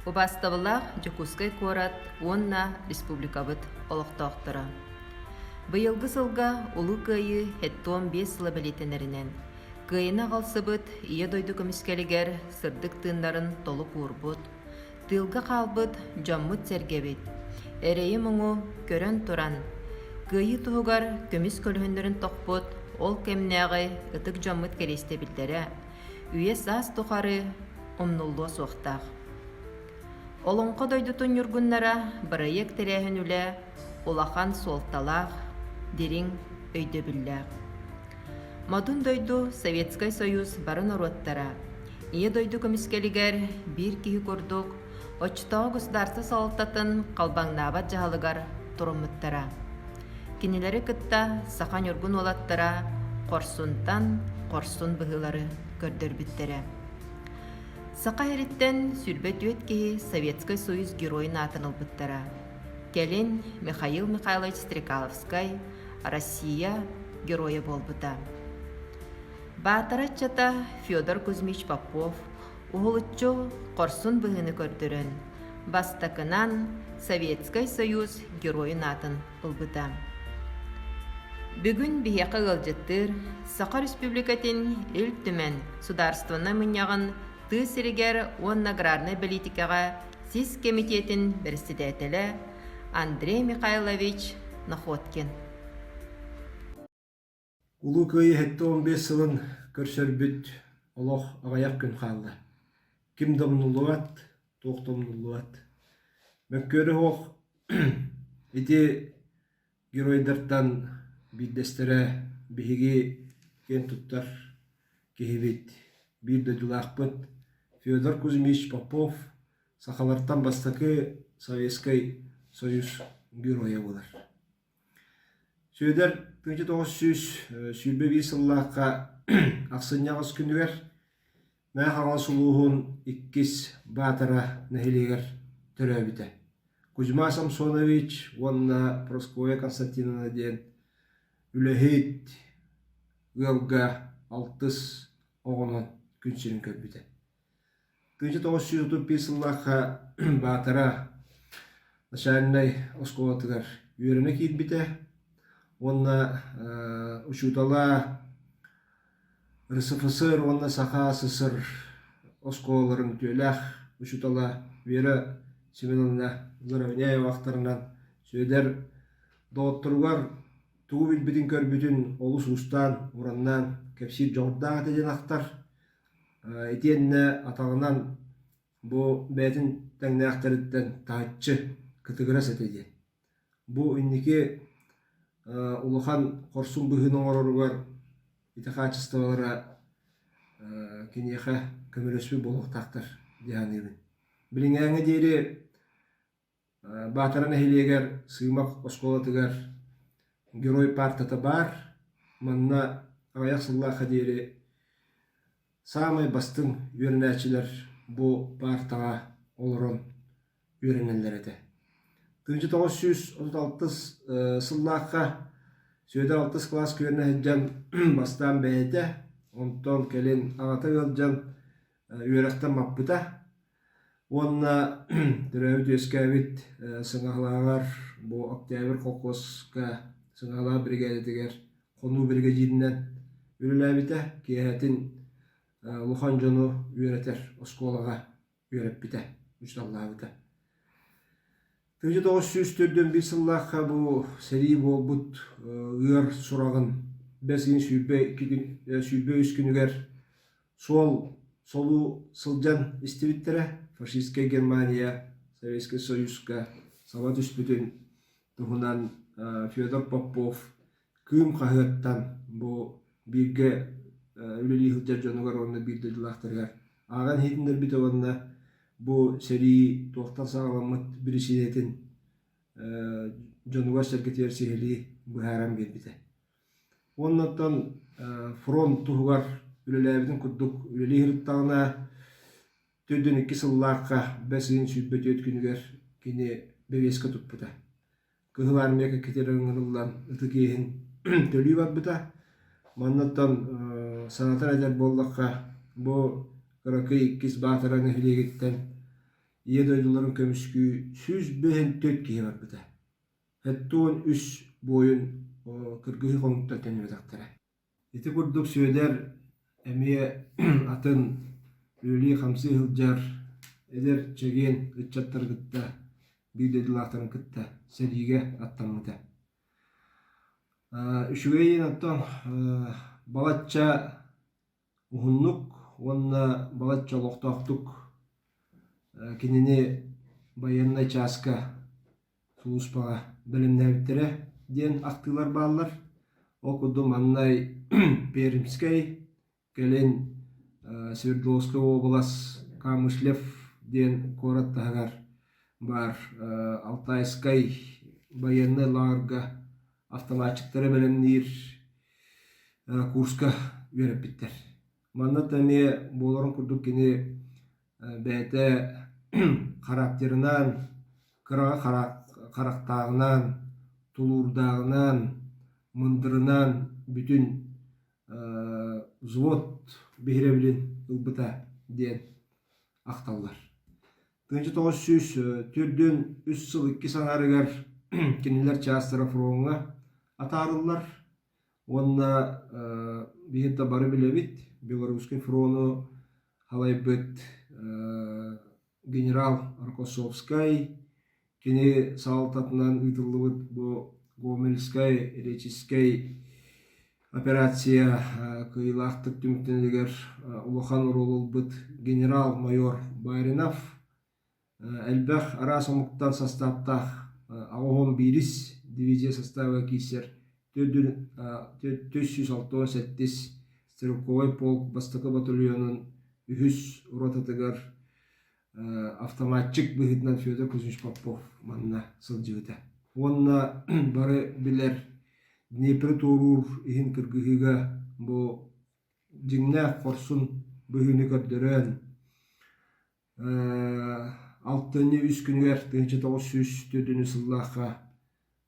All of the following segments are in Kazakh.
Убастабылах Жокускай Корат Уонна Республикабыт олохтоохтора. Быйылгы сылга улу кыйы хеттуон 5 сыла белетенеринен. Кыйына қалсыбыт ие дойду көміскелігер сырдык тыындарын толу куурбут. Тылга қалбыт жаммыт сергебит. Эрейі мұңу көрөн туран. Кыйы туһугар көміс көлүһүндөрүн тохпут, ол кемнеғай ытык жаммыт кересте билдере. Үйе саас тухары омнуллуа суохтаах. Олонқо дойдутун юргуннара барайек терәһін үле улахан суолталаах, дерин өйдө бүлләэх. Мадун дойду Советский Союз барын оруаттара. Ие дойду көміскелігер бир киһи курдук, очтоғы государство салттатын қалбаңнабат жаһалыгар туруммуттара. Кинилери кытта сахан юргун олаттара, корсунтан корсун быһылары көрдөрбүттере. Сақа хериттен сүрбет үет киһи Советский Союз героин атынылбыттара. Келин Михаил Михайлович Стрекаловскай, Россия героя болбута. Баатараччата Федор Кузьмич Попов, уһулуччу корсун быһыны көрдөрөн, бастакынан Советский Союз героин атын ылбыта. Бүгүн биһиэхэ ылдьыттыр Сақа Республикатын ил түмен сударствона мыньягын тыы сиригер уон аграрный политикаға СИС комитетин председателе Андрей Михайлович Находкин. Улуу кыйы 15 сылын көрсөрбүт олох агаяк күн хаалла. Ким домнулуат, тоқтомнулуат. Мөккөрі хоқ ити геройдартан биддестере биһиги кен туттар кихибит бир дөдүлаақпыт Федор Кузьмич Попов сақалартан бастакы Советский Союз героя болар. Сөйдер 1900 сүрбеби сыллааққа ақсынняғыз күнігер мә қаңал сұлуғын иккис батара нәхилегер төрәбіті. Кузьма Самсонович, онна Прасковья Константиновна ден үләхейт ғылға алтыс оғынан күншерін көрбіті. 1931 сыллааққа батара начальный осколатыгар үйеріне кейін біті. Онна учутала РСФСР, онна Саха СССР осколаларын төләқ учутала Вера Семеновна Заровняева вақтарынан сөйдер доғыттыруғар туғы білбетін көрбітін олыс ұстан, ұраннан кәпсир жоғырдағы теден ақтар. Етеніне атағынан бұл бәтін тәңне ақтарыттен тағытчы кытыгыра сәтеден. Бұл үннеке улахан корсун быһының ороругар итахачысталара кинеха көмөлөспү болуктактар дианыбын. Билиңәңе дейри батарана хилегер сыймак осколатыгар герой партата бар, манна аяк сыллаха дейри самый бастың үйренәчилер бу партага олорон үйренелер эте. 1936 сыллаққа сөйдер 6 класс көріне әджан бастан бәйті, онтон келін ағаты ғылджан үйректен маппыта. Онна түрәуіт өскәвіт сыңағылағар, бұл октябр қоқосқа сыңағылағы бригадетігер қону бригадирінен үріләбіті, кейәтін Лухан жону үйретер, осколаға үйреп біті, үшталлағыты. 1904 bir sılлаққа бұл сәрі болбұт ұйар сұрағын бәсігін сүйбе үскінігер солу сылжан істевіттері фашистке Германия, Советский Союзға сава түспітін тұғынан Федор Попов күм қағыттан бұл бірге үлелі ғылжар жонығар онына бірді дұлақтырғар. Аған хетіндер біті онына bu seri tohtan sağlamıt birisiyetin Canıva Serketiyer Seheli bu haram gelbide. Ondan front tuğar ülelebidin kudduk üleli hırttağına tödün 2 sıllarqa bəsin sübbet ötkünüger kini beveska tutpuda. Kıhıl armiyaka keterengillan ıtıkehin tölü var bıda. Manattan sanatan eder bollaqqa bu Kırakı 2 batarani hilegitten ие дойдуларын көмүскү сүз бehen төт киһи барбыта. Хэттуон үс бойын кыргыһы коңуттар тенебетактара. Ити курдук сөйдер эмие атын үлі хамсы хылжар эдер чеген ытчаттар кытта бигдедилактарын кытта сәдиге аттамыта. Үшүгейин аттан балатча ухуннук, онна балатча лохтактук кинини военный частка сууспага билимнебиттере ден актылар баалар. Окуду маннай Пермский, келен Свердловская область, Камышлев ден кораттагар бар Алтайской военный лагерга автоматчиктары белемнир Курска вереп биттер. Манна тәме боларын курдук кини бәйте характерынан, кырага карактагынан, тулурдагынан, мындырынан бүтүн взвод бихиребилин ылбыта ден акталлар. 1904-дөн 3 жыл 2 санарыгар кинилер частыра фронга атарылар. Онна бихетта бары билебит Белорусский фрону халайбыт генерал Рокоссовский кини салтатынан ыйтылыбыт бу Гомельской, Речиской операция кыйлактык түмүктенлигер улахан урулбыт генерал-майор Баринов элбэх арасымыктан составтах Агоон Бирис дивизия составы кисер 367 стрелковой полк бастакы батальонын үхүс уротатыгар автоматчик быгытынан Федор Кузьмич Попов манна сылжыбыта. Онна бары билер Днепр турур ихин кыргыгыга бу жиңне корсун быгыны көрдөрөн 6-3 күнгер 1904 сыллаха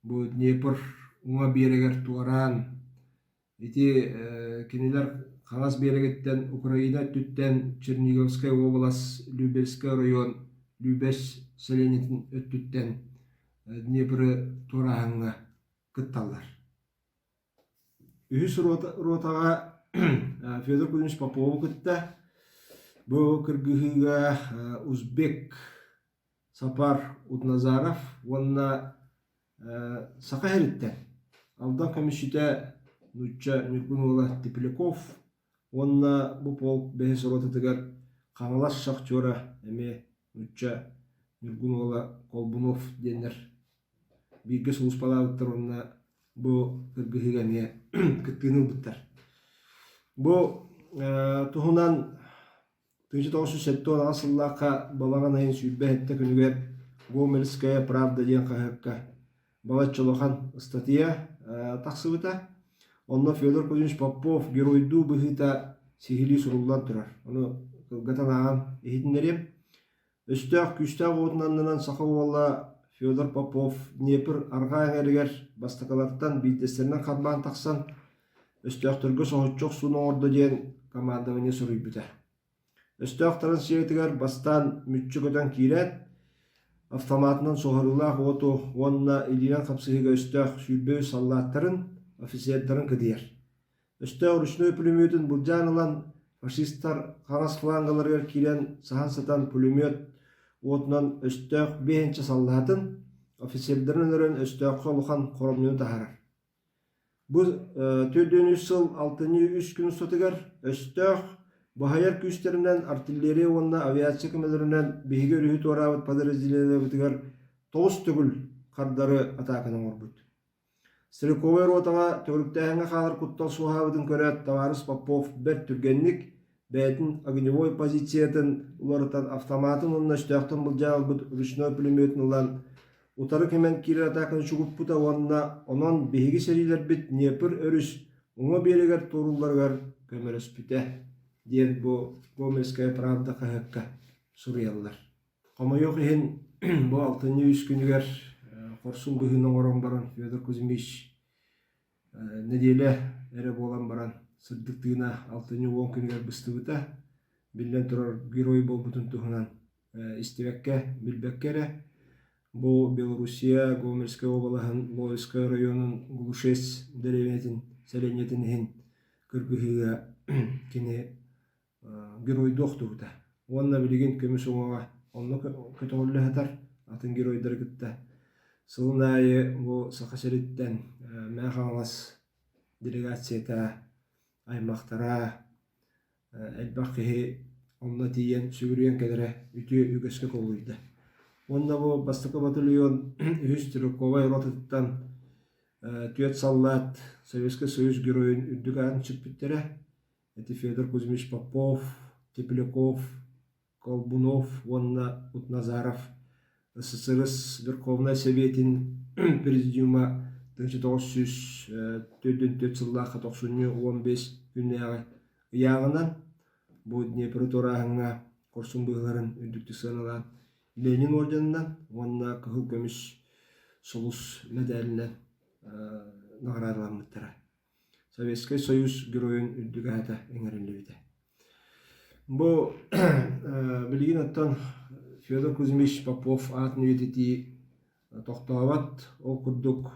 бу Днепр уңа берегер туаран ити кинилер кагаз берегеттен Украина түттен Черниговская область, Любельский район, Любеш селенетін өттүттен Днепры турағыңа кытталар. Үхіс ротаға Федор Кузьмич Попов кытта. Бұл кыргыгыга Узбек Сапар Утназаров онна сақа хәриттен. Алдан комиссите Нуча Нюргунова Тепляков онна бұл полк бәхес ротатыгар қаңалас шахтера әме Нуча Нюргунова Колбунов денер. Бирге соғыс палавыттар онна бұл кыргыгыга не кыттыны бұттар. Бұл тұхынан 1907 асыллақа балаған айын сүйбәхетті күнігер Гомельская правда ден қағыққа балатчылыған статья тақсыбыта. Онна Федор Кузьмич Попов геройду бұхыта сихили сұрулдан тұрар. Оны кылгатан ағам ехетінерем. Өстәқ күстәқ отынанынан сақы олла Федор Попов Днепр арға әңерігер бастақаларттан бейдестерінен қатмаған тақсан өстәқ түргі соғытчоқ суны орды ден командавыне сұрый бүті. Өстәқтарын сиетігер бастан мүтчігідан кейрет, автоматынан соғырылақ оту, онына илинен қапсығыға өстәқ сүйбөй саллаттарын, офицердарын кідер. Өстәқ ручной пулеметін бұлжанылан фашисттар қағас флангаларғар кейрен сахан сатан пулемет отынан өстәқ бейінші саллатын, офицердарын өрін өстәқ қолуған қорымнен тағарар. Бұл 4-3 жыл 6-3 күн сотығар өстәқ Бахаяр күстерінен артиллерия онына авиация кемелерінен бейге үріхі туарабыт подразделение бұтығар 9 түгіл қардары атакының орбыт. Стрелковый ротаға төгіліктәңі қалар құттал суғабыдың көрәт Товарис Попов бір түргенлік бәйтін огневой позициятын уларытан автоматын онына өстәқтін бұл жағылбыт ручной пулеметін ұлан утары кемен кирер атакын шугуп бұта онына онан бейге серилер бит Днепр өріс оңа берегер торуларғар көмерес біте. Ден бұл Гомельская правда қағыққа сұрыялылар. Қома yok ехен бұл 6-3 күнігер қорсын бұхының орын баран Федор Кузьмич неделе әрі болан баран сырдықтығына 6-10 күнігер бұсты бұта білден тұрар герой бол бұтын тұғынан истебекке билбеккере бу Белоруссия Гомельская облаһын Лойская районун Глушес деревенетин селенетинин кыргыһыга кини герой доктубута. Онна билген көмүс оңага онно көтөгүлләһәтәр атын геройдар гытта. Сылнайы бу сакасериттен мәхаңас делегацията аймактара элбакыһы онна тиен сүгүрүен кедере үтү үгөскө колуйда. Онна бу бастыкы батальон үз Стрелковой ротаттан түйет саллат Советский Союз героин үддүган чыппиттере. Это Федор Кузьмич Попов, Тепляков, Колбунов, онна Утназаров, СССР Верховный Советин президиума 1904 жыллаха 15 күннәгә ягынан бу Днепр турагына корсун буйларын үдүктү саналган Ленин орденинен онна кыл көмүш солус медалинен наградаланмыттара. Советский Союз героин үддүгәтә эңерелебите. Бу билген аттан Федор Кузьмич Попов атын үйтети тоқтабат ол курдук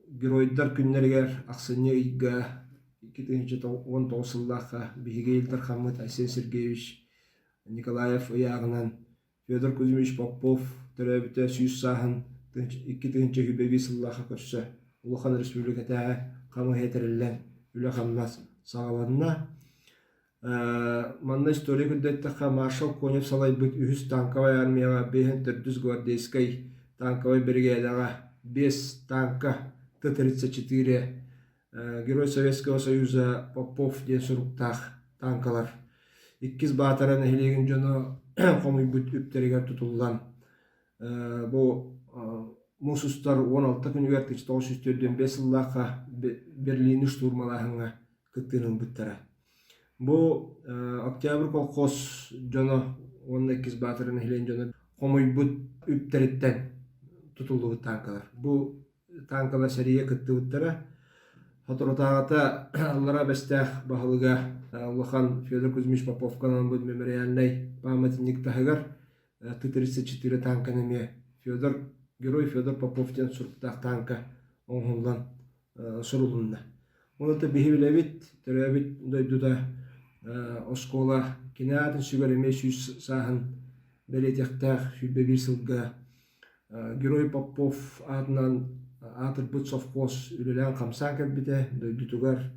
геройдар күннергер аксыны ийга 2019 жыллаха биһиге илтер Хаммат Айсен Сергеевич Николаев ягынан Федор Кузьмич Попов төрөбүтө сүйүс саһын 2025 жыллаха көрсө Улахан Республиката камы хетереллен үлө хамнас сагаланна манна история күддеттаха маршал Конев салай бүт үһүс танковой армияга 500 гвардейской танковой бригадага 5 танка Т-34 Герой Советского Союза Попов ден суруктах танкалар 2 батаран эхилеген жоно комуй бүт үптеригер тутулган бу мусустар 16 күнүгер 1945 жыллаха Берлин штурмалаһынга кыттырын бүттера. Бу Октябрь колхоз жоно 12 батырын эхилеген жоно комуй бүт үптериттен тутулду танкалар. Бу танкалар серия кытты бүттера. Хоторотагата аллара бестах бахылыга Улахан Федор Кузьмич Попов каналын бүт мемориальный памятник тахыгар Т-34 танканеме Герой Федор Попов тен сурттах танка оңғылдан сурулунна. Онаты бихибилебит, төрөбит дойдуда оскола кинаатын сүгәреме сүйс саһын белетектах сүлбе бир сылга Герой Попов атынан атыр бұт совхоз үлелен қамсан кәлбіте дойдутугар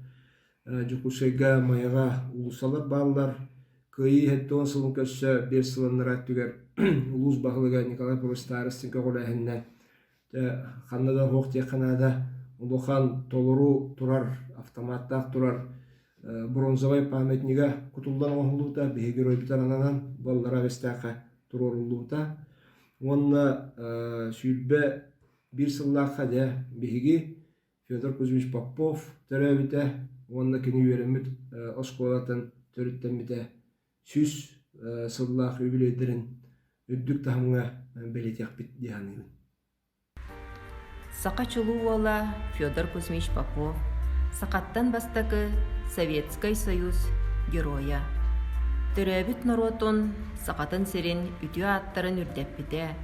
жүкусайга майыға улусалар балылар кыйы хеттон сылын көссө бер сылыннар аттүгер улус бағылыга Николай Павлович Старостин көғыләһінне қаннадан хоқ тек қанада Улухан толыру турар автоматтақ турар бронзовай памятнига кутулдан оңылуыта бейі герой бітарананан баллара вестақа турорулуыта онна сүйлбе бир сыллақа де бейгі Федор Кузьмич Попов төрөбіте онна кені веремет осколатын төріттен біте сүз сыллақ үбілейдерін үддік тахымға белетек бит дияныйын. Сақа чулуола Федор Кузьмич Попов сақаттан бастакы Советский Союз героя. Төрөбіт норотун сақатын серин үтү аттарын үрдеппіте,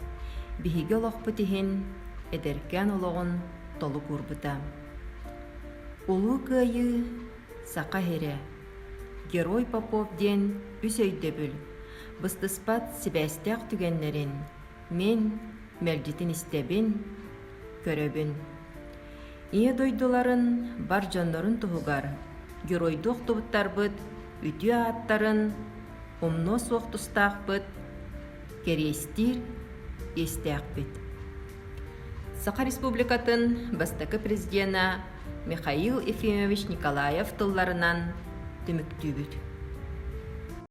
биһиге олоқпытихин эдеркен олоғын толу курбута. Улу кыйы сақа хере. Герой Попов ден үсөйдөбүл. Быстыспат сибәстәк түгеннерин. Мен мәрдитин истебин, көрөбүн. Ие дойдуларын бар жоннорун туһугар. Геройдук тубуттарбыт, үтү аттарын, умно суоқтустаақбыт, керестир, естәқбіт. Сақа Республикатын бастакы президента Михаил Ефимович Николаев тылларынан түмүктүүбүт.